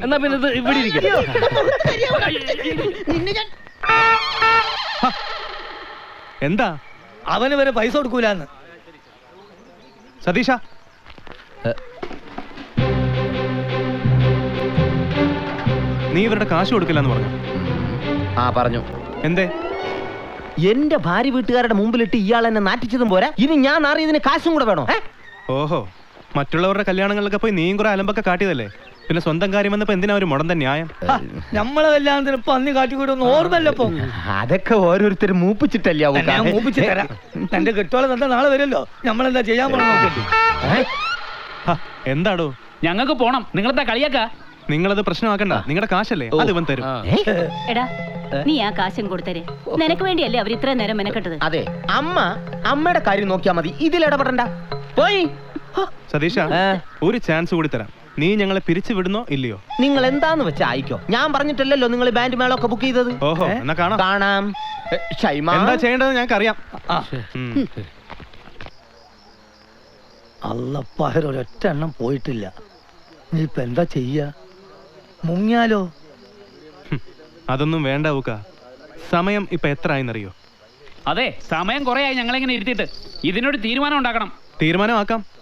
എന്നാ പിന്നെ ഇത് ഇവിടെ ഇരിക്കും. എന്താ അവന് വരെ പൈസ കൊടുക്കൂലെന്ന്. സതീഷ, നീ ഇവരുടെ കാശ് കൊടുക്കില്ലെന്ന് പറഞ്ഞു. പറഞ്ഞു. എന്തേ? എന്റെ ഭാര്യ വീട്ടുകാരുടെ മുമ്പിലിട്ട് ഇയാൾ എന്നെ നാറ്റിച്ചതും പോരാ, ഇനി ഞാൻ അറിയതിന് കാശും കൂടെ വേണോ? ഓഹോ, മറ്റുള്ളവരുടെ കല്യാണങ്ങളിലൊക്കെ പോയി നീയും കുറെ അലമ്പൊക്കെ കാട്ടിയതല്ലേ, പിന്നെ സ്വന്തം കാര്യം വന്നപ്പോ എന്തിനാ ഒരു മുടന്ത ന്യായം? നമ്മളെ കല്യാണത്തിന് പന്നി കാട്ടിക്കൂടൊന്നും ഓർമ്മല്ലപ്പോ. അതൊക്കെ ഓരോരുത്തരും മൂപ്പിച്ചിട്ടല്ലേ. ഞാൻ മൂപ്പിച്ച് തരാം. എന്റെ കെട്ടോളം എന്താ നാളെ വരുമല്ലോ, നമ്മളെന്താ ചെയ്യാൻ പോണോ? എന്താടോ? ഞങ്ങൾക്ക് പോണം, നിങ്ങളെന്താ കളിയാക്ക? നിങ്ങളത് പ്രശ്നമാക്കണ്ട, നിങ്ങളുടെ കാശല്ലേ, അത് ഇവൻ തരും. എടാ, നീ ആ കാശം കൊടുത്തരെ. നിനക്ക് വേണ്ടിയല്ലേ അവർ ഇത്രയും നേരം മെനക്കെട്ടത്. അതെ, അമ്മയുടെ കാര്യം നോക്കിയാ മതി, ഇതിലിടപെടണ്ട. പോയി. സതീഷ, ഒരു ചാൻസ് കൂടി തരാം. നീ ഞങ്ങളെ പിരിച്ചു വിടുന്നോ ഇല്ലയോ? നിങ്ങൾ എന്താന്ന് വെച്ചാ അയക്കോ. ഞാൻ പറഞ്ഞിട്ടല്ലോ നിങ്ങൾ ബാൻഡ് മേളൊക്കെ ബുക്ക് ചെയ്തത്. ഓഹോ, എന്നാ കാണാം. എന്താ ചെയ്യേണ്ടത് ഞങ്ങൾക്ക് അറിയാം. അല്ലപ്പാരൊരൊറ്റ എണ്ണം പോയിട്ടില്ല. നീ ഇപ്പൊ എന്താ ചെയ്യാ? മുങ്ങിയാലോ? അതൊന്നും വേണ്ട ഊക്ക. സമയം ഇപ്പൊ എത്ര ആയെന്നറിയോ? അതെ, സമയം കുറെ ആയി ഞങ്ങളെങ്ങനെ ഇരുത്തിയിട്ട്. ഇതിനൊരു തീരുമാനം ഉണ്ടാക്കണം. തീരുമാനമാക്കാം.